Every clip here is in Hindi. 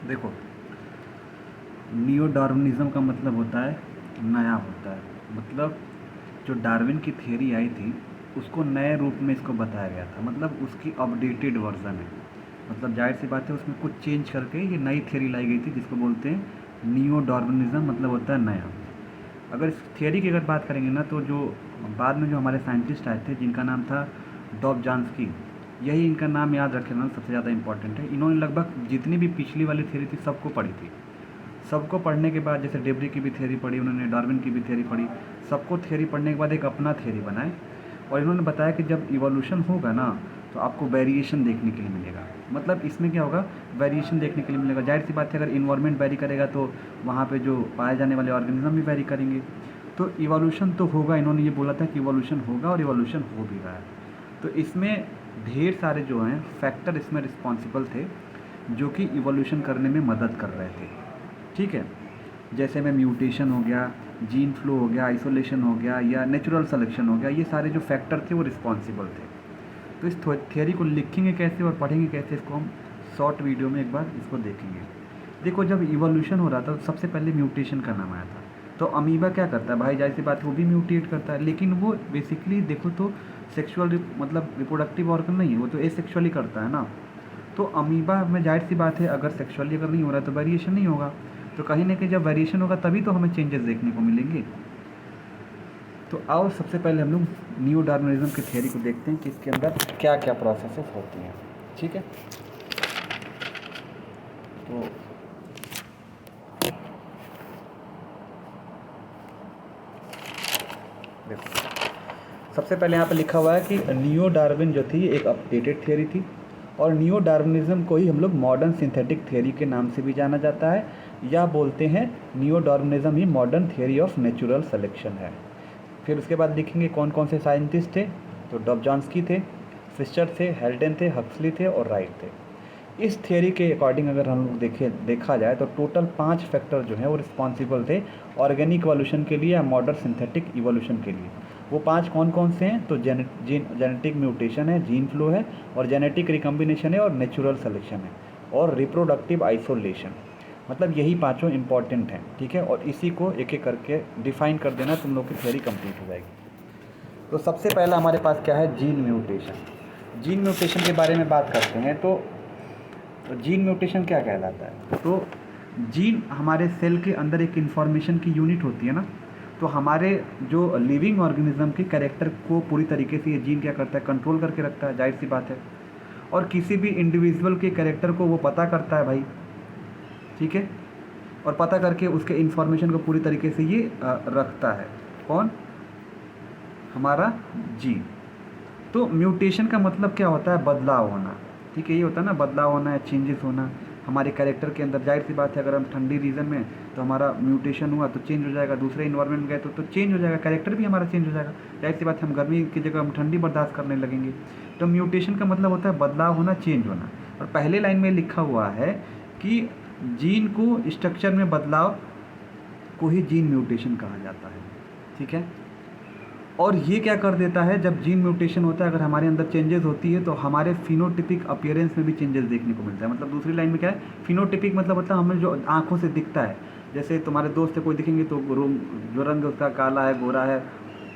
देखो, नियो डार्विनिज्म का मतलब होता है नया होता है। मतलब जो डार्विन की थियरी आई थी उसको नए रूप में इसको बताया गया था, मतलब उसकी अपडेटेड वर्जन है। मतलब जाहिर सी बात है उसमें कुछ चेंज करके ये नई थियरी लाई गई थी जिसको बोलते हैं नियो डार्विनिज्म, मतलब होता है नया। अगर इस थियरी की अगर बात करेंगे ना तो जो बाद में जो हमारे साइंटिस्ट आए थे जिनका नाम था डॉबझांस्की, यही इनका नाम याद रखना सबसे ज़्यादा इंपॉर्टेंट है। इन्होंने लगभग जितनी भी पिछली वाली थियरी थी सबको पढ़ी थी। सबको पढ़ने के बाद जैसे डेब्री की भी थियरी पढ़ी उन्होंने, डार्विन की भी थियरी पढ़ी, सबको थियरी पढ़ने के बाद एक अपना थियरी बनाए और इन्होंने बताया कि जब इवोल्यूशन होगा ना तो आपको वेरिएशन देखने के लिए मिलेगा। मतलब इसमें क्या होगा, वेरिएशन देखने के लिए मिलेगा। जाहिर सी बात है अगर इन्वायरमेंट वेरी करेगा तो वहाँ पे जो पाए जाने वाले ऑर्गेनिज्म भी वेरी करेंगे। तो इवोल्यूशन तो होगा, इन्होंने ये बोला था कि इवोल्यूशन होगा और इवोल्यूशन हो भी रहा है। तो इसमें ढेर सारे जो हैं फैक्टर इसमें रिस्पॉन्सिबल थे जो कि इवोल्यूशन करने में मदद कर रहे थे। ठीक है, जैसे में म्यूटेशन हो गया, जीन फ्लो हो गया, आइसोलेशन हो गया या नेचुरल सिलेक्शन हो गया, ये सारे जो फैक्टर थे वो रिस्पॉन्सिबल थे। तो इस थियरी को लिखेंगे कैसे और पढ़ेंगे कैसे, इसको हम शॉर्ट वीडियो में एक बार इसको देखेंगे। देखो, जब इवोल्यूशन हो रहा था तो सबसे पहले म्यूटेशन का नाम आया था। तो अमीबा क्या करता है भाई, जाहिर सी बात है वो भी म्यूटेट करता है, लेकिन वो बेसिकली देखो तो सेक्सुअल मतलब रिप्रोडक्टिव ऑर्गन नहीं है, वो तो एसेक्सुअली करता है ना। तो अमीबा में जाहिर सी बात है अगर सेक्सुअली अगर नहीं हो रहा है तो वेरिएशन नहीं होगा। तो कहीं ना कहीं जब वेरिएशन होगा तभी तो हमें चेंजेस देखने को मिलेंगे। तो आओ सबसे पहले हम लोग न्यू डार्विनिज्म की थियरी को देखते हैं कि इसके अंदर क्या क्या प्रोसेसेस होती हैं। ठीक है, तो देखो सबसे पहले यहाँ पे लिखा हुआ है कि नियो डार्विन जो थी एक अपडेटेड थियरी थी और नियो डार्विनिज्म को ही हम लोग मॉडर्न सिंथेटिक थियरी के नाम से भी जाना जाता है, या बोलते हैं neo Darwinism he modern theory of natural selection है। फिर उसके बाद लिखेंगे कौन कौन से साइंटिस्ट थे, तो डॉबझांस्की थे, फिशर थे, हेल्डन थे, हक्सली थे और राइट थे। इस थियरी के अकॉर्डिंग अगर हम लोग देखा जाए तो टोटल 5 फैक्टर जो हैं वो रिस्पॉन्सिबल थे ऑर्गेनिक इवोल्यूशन के लिए या मॉडर्न सिंथेटिक इवोल्यूशन के लिए। वो 5 कौन कौन से हैं, तो जेनेटिक म्यूटेशन है, जीन फ्लो है और जेनेटिक रिकम्बिनेशन है और नेचुरल सिलेक्शन है और रिप्रोडक्टिव आइसोलेशन। मतलब यही पाँचों इंपॉर्टेंट हैं। ठीक है, और इसी को एक एक करके डिफाइन कर देना, तुम लोग की थियरी कंप्लीट हो जाएगी। तो सबसे पहला हमारे पास क्या है, जीन म्यूटेशन। जीन म्यूटेशन के बारे में बात करते हैं तो जीन म्यूटेशन क्या कहलाता है, तो जीन हमारे सेल के अंदर एक इन्फॉर्मेशन की यूनिट होती है ना। तो हमारे जो लिविंग ऑर्गेनिज्म के कैरेक्टर को पूरी तरीके से ये जीन क्या करता है, कंट्रोल करके रखता है, जाहिर सी बात है। और किसी भी इंडिविजुअल के कैरेक्टर को वो पता करता है भाई। ठीक है, और पता करके उसके इन्फॉर्मेशन को पूरी तरीके से ये रखता है। कौन, हमारा जीन। तो म्यूटेशन का मतलब क्या होता है, बदलाव होना। ठीक है, ये होता है ना, बदलाव होना है, चेंजेस होना हमारे कैरेक्टर के अंदर। जाहिर सी बात है अगर हम ठंडी रीजन में तो हमारा म्यूटेशन हुआ तो चेंज हो जाएगा, दूसरे इन्वायरमेंट में गए तो चेंज हो जाएगा, कैरेक्टर भी हमारा चेंज हो जाएगा। जाहिर सी बात है हम गर्मी की जगह हम ठंडी बर्दाश्त करने लगेंगे। तो म्यूटेशन का मतलब होता है बदलाव होना, चेंज होना। और पहले लाइन में लिखा हुआ है कि जीन को स्ट्रक्चर में बदलाव को ही जीन म्यूटेशन कहा जाता है। ठीक है, और ये क्या कर देता है, जब जीन म्यूटेशन होता है अगर हमारे अंदर चेंजेस होती है तो हमारे फिनोटिपिक अपीयरेंस में भी चेंजेस देखने को मिलता है। मतलब दूसरी लाइन में क्या है, फिनोटिपिक मतलब होता है हमें जो आंखों से दिखता है। जैसे तुम्हारे दोस्त से कोई दिखेंगे तो जो रंग उसका काला है, गोरा है,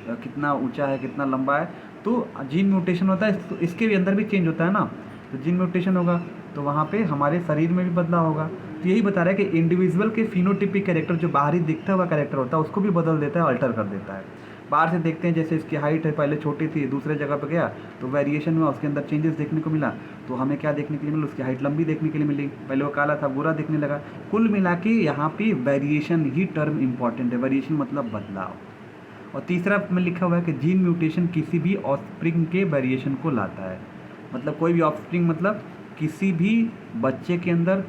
कितना ऊंचा है, कितना लंबा है, तो जीन म्यूटेशन होता है। तो इसके भी अंदर भी चेंज होता है ना। तो जीन म्यूटेशन होगा तो वहाँ पे हमारे शरीर में भी बदलाव होगा। तो यही बता रहा है कि इंडिविजुअल के फिनोटिपिक कैरेक्टर, जो बाहरी दिखता हुआ कैरेक्टर होता है, उसको भी बदल देता है, अल्टर कर देता है। बाहर से देखते हैं जैसे इसकी हाइट है, पहले छोटी थी, दूसरे जगह पर गया तो वेरिएशन हुआ, उसके अंदर चेंजेस देखने को मिला। तो हमें क्या देखने के लिए मिला, उसकी हाइट लंबी देखने के लिए मिली, पहले वो काला था गोरा दिखने लगा। कुल मिला के यहाँ पे वेरिएशन ही टर्म इंपॉर्टेंट है। वेरिएशन मतलब बदलाव। और तीसरा में लिखा हुआ है कि जीन म्यूटेशन किसी भी ऑफस्प्रिंग के वेरिएशन को लाता है। मतलब कोई भी ऑफस्प्रिंग मतलब किसी भी बच्चे के अंदर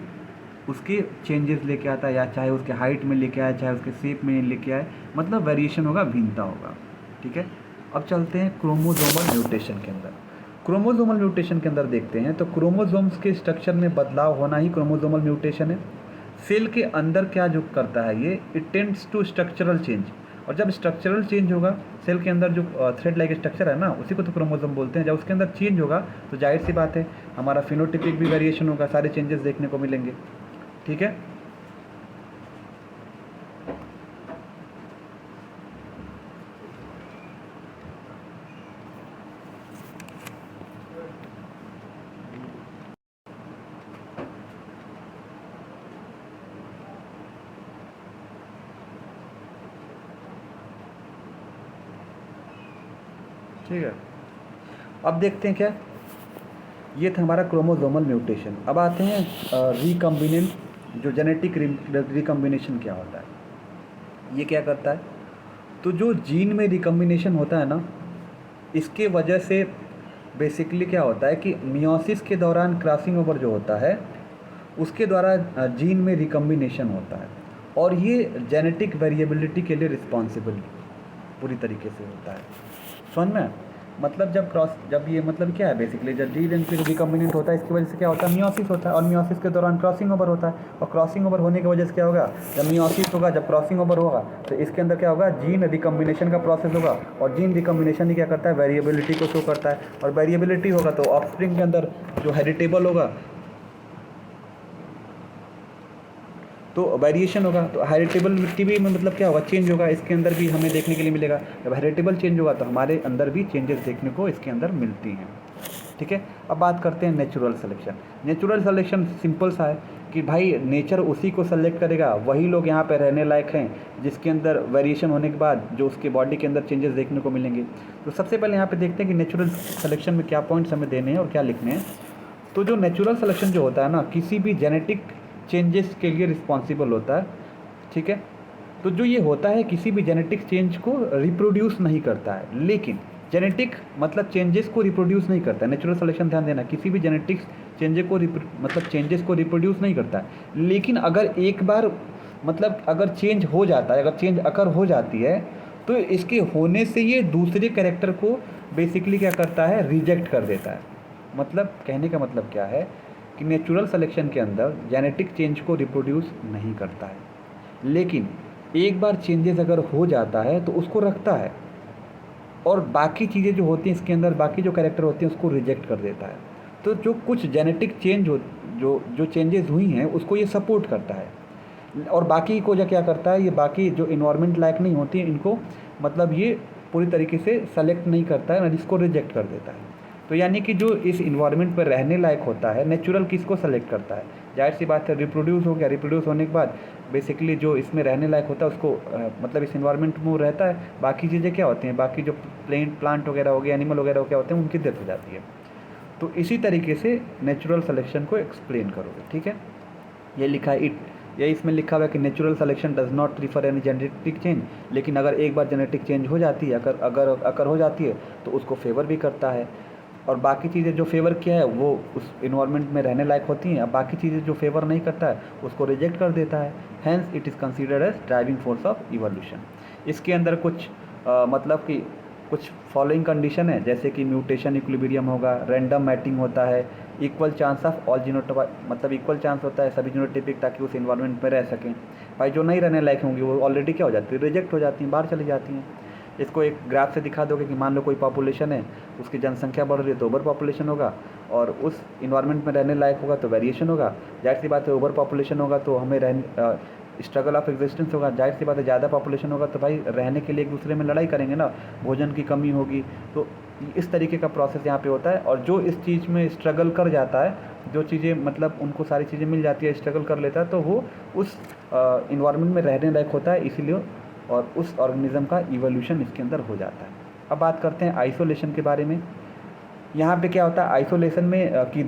उसके चेंजेस लेके आता है, या चाहे उसके हाइट में लेके आए, चाहे उसके शेप में लेके आए, मतलब वेरिएशन होगा, भिन्नता होगा। ठीक है, अब चलते हैं क्रोमोसोमल म्यूटेशन के अंदर। क्रोमोसोमल म्यूटेशन के अंदर देखते हैं तो क्रोमोसोम्स के स्ट्रक्चर में बदलाव होना ही क्रोमोसोमल म्यूटेशन है। सेल के अंदर क्या जो करता है ये, it tends to structural change. और जब स्ट्रक्चरल चेंज होगा, सेल के अंदर जो थ्रेड लाइक स्ट्रक्चर है ना, उसी को तो क्रोमोसोम बोलते हैं। जब उसके अंदर चेंज होगा तो जाहिर सी बात है हमारा फिनोटिपिक भी वेरिएशन होगा, सारे चेंजेस देखने को मिलेंगे। ठीक है। ठीक है, अब देखते हैं क्या, ये था हमारा क्रोमोसोमल म्यूटेशन। अब आते हैं रिकम्बिनेंट, जो जेनेटिक रिकम्बिनेशन क्या होता है, ये क्या करता है। तो जो जीन में रिकम्बिनेशन होता है ना, इसके वजह से बेसिकली क्या होता है कि मियोसिस के दौरान क्रॉसिंग ओवर जो होता है उसके द्वारा जीन में रिकम्बिनेशन होता है, और ये जेनेटिक वेरिएबिलिटी के लिए रिस्पॉन्सिबल पूरी तरीके से होता है। समझ में, मतलब जब ये मतलब क्या है बेसिकली, जब जीन रिकम्बिनेंट होता है इसकी वजह से क्या होता है, मियोसिस होता है, और मियोसिस के दौरान क्रॉसिंग ओवर होता है, और क्रॉसिंग ओवर होने की वजह से क्या होगा, जब मियोसिस होगा, जब क्रॉसिंग ओवर होगा, तो इसके अंदर क्या होगा, जीन रिकम्बिनेशन का प्रोसेस होगा, और जीन रिकम्बिनेशन ही क्या करता है, वेरिएबिलिटी को शो करता है, और वेरिएबिलिटी होगा तो ऑफस्प्रिंग के अंदर जो हेरिटेबल होगा तो वेरिएशन होगा, तो हेरिटेबिलिटी भी में मतलब क्या होगा, चेंज होगा, इसके अंदर भी हमें देखने के लिए मिलेगा। जब हेरिटेबल चेंज होगा तो हमारे अंदर भी चेंजेस देखने को इसके अंदर मिलती हैं। ठीक है, अब बात करते हैं natural selection. Natural selection simple सा है कि भाई नेचर उसी को सेलेक्ट करेगा, वही लोग यहाँ पे रहने लायक हैं जिसके अंदर वेरिएशन होने के बाद जो उसके बॉडी के अंदर चेंजेस देखने को मिलेंगे। तो सबसे पहले यहाँ पे देखते हैं कि नेचुरल सिलेक्शन में क्या पॉइंट्स हमें देने हैं और क्या लिखने हैं। तो जो नेचुरल सिलेक्शन जो होता है ना, किसी भी जेनेटिक चेंजेस के लिए रिस्पॉन्सिबल होता है। ठीक है, तो जो ये होता है किसी भी जेनेटिक चेंज को रिप्रोड्यूस नहीं करता है, लेकिन जेनेटिक मतलब चेंजेस को रिप्रोड्यूस नहीं करता है। नेचुरल सिलेक्शन ध्यान देना, किसी भी जेनेटिक चेंजेस को मतलब चेंजेस को रिप्रोड्यूस नहीं करता है, लेकिन अगर एक बार मतलब अगर चेंज हो जाता है, अगर चेंज अकर हो जाती है, तो इसके होने से ये दूसरे कैरेक्टर को बेसिकली क्या करता है, रिजेक्ट कर देता है। मतलब कहने का मतलब क्या है कि नेचुरल सिलेक्शन के अंदर जेनेटिक चेंज को रिप्रोड्यूस नहीं करता है, लेकिन एक बार चेंजेस अगर हो जाता है तो उसको रखता है, और बाकी चीज़ें जो होती हैं इसके अंदर, बाकी जो कैरेक्टर होते हैं उसको रिजेक्ट कर देता है। तो जो कुछ जेनेटिक चेंज हो जो चेंजेस हुई हैं उसको ये सपोर्ट करता है, और बाकी को जो क्या करता है, ये बाकी जो इन्वायरमेंट लायक नहीं होती हैं इनको मतलब ये पूरी तरीके से सेलेक्ट नहीं करता है, इसको रिजेक्ट कर देता है। तो यानी कि जो इस इन्वायरमेंट पर रहने लायक होता है, नेचुरल किसको सेलेक्ट करता है, जाहिर सी बात है रिप्रोड्यूस हो गया, रिप्रोड्यूस होने के बाद बेसिकली जो इसमें रहने लायक होता है उसको मतलब इस इन्वायरमेंट में रहता है। बाकी चीज़ें क्या होती हैं, बाकी जो प्लांट वगैरह हो गए, एनिमल वगैरह क्या होते हैं, उनकी डेथ हो जाती है। तो इसी तरीके से नेचुरल सिलेक्शन को एक्सप्लेन करोगे। ठीक है, ये लिखा है ये इसमें लिखा हुआ है कि natural selection does not refer any genetic change, लेकिन अगर एक बार जेनेटिक चेंज हो जाती है, अगर हो जाती है तो उसको फेवर भी करता है, और बाकी चीज़ें जो फेवर किया है वो उस इन्वायरमेंट में रहने लायक होती हैं, अब बाकी चीज़ें जो फेवर नहीं करता है उसको रिजेक्ट कर देता है। Hence it is considered as driving force of evolution. इसके अंदर कुछ मतलब कि कुछ फॉलोइंग कंडीशन है, जैसे कि म्यूटेशन इक्विलिब्रियम होगा, रैंडम मैटिंग होता है, equal chance of all genotype, मतलब इक्वल चांस होता है सभी जीनोटाइपिक, ताकि उस इन्वायरमेंट में रह सकें। भाई जो नहीं रहने लायक होंगी वो ऑलरेडी क्या हो जाती है, रिजेक्ट हो जाती हैं, बाहर चली जाती हैं। इसको एक ग्राफ से दिखा दोगे कि मान लो कोई पॉपुलेशन है, उसकी जनसंख्या बढ़ रही है तो ओवर पॉपुलेशन होगा, और उस इन्वायरमेंट में रहने लायक होगा तो वेरिएशन होगा। जाहिर सी बात है ओवर पॉपुलेशन होगा तो हमें स्ट्रगल ऑफ एग्जिस्टेंस होगा। जाहिर सी बात है ज़्यादा पॉपुलेशन होगा तो भाई रहने के लिए एक दूसरे में लड़ाई करेंगे ना, भोजन की कमी होगी। तो इस तरीके का प्रोसेस यहाँ पे होता है, और जो इस चीज़ में स्ट्रगल कर जाता है, जो चीज़ें मतलब उनको सारी चीज़ें मिल जाती है, स्ट्रगल कर लेता है, तो वो उस इन्वायरमेंट में रहने लायक होता है, इसीलिए और उस ऑर्गेनिज्म का इवोल्यूशन इसके अंदर हो जाता है। अब बात करते हैं आइसोलेशन के बारे में। यहाँ पे क्या होता है आइसोलेशन में कि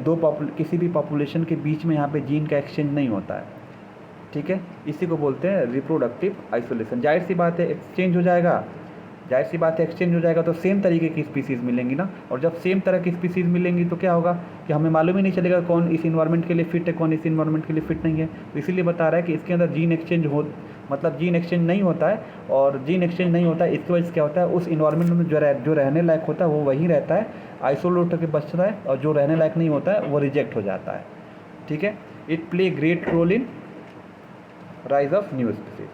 किसी भी पॉपुलेशन के बीच में यहाँ पे जीन का एक्सचेंज नहीं होता है। ठीक है, इसी को बोलते हैं रिप्रोडक्टिव आइसोलेशन। जाहिर सी बात है एक्सचेंज हो जाएगा, तो सेम तरीके की स्पीसीज़ मिलेंगी ना, और जब सेम तरह की स्पीसीज़ मिलेंगी तो क्या होगा कि हमें मालूम ही नहीं चलेगा कौन इस इन्वायरमेंट के लिए फिट है, कौन इस इन्वायरमेंट के लिए फिट नहीं है। तो इसीलिए बता रहा है कि इसके अंदर जीन एक्सचेंज नहीं होता है, और जीन एक्सचेंज नहीं होता है इसकी वजह से क्या होता है, उस इन्वायरमेंट में जो रहने लायक होता है वो वही रहता है, आइसोलेट होकर बचता है, और जो रहने लायक नहीं होता है वो रिजेक्ट हो जाता है। ठीक है, it play great role in rise of new species.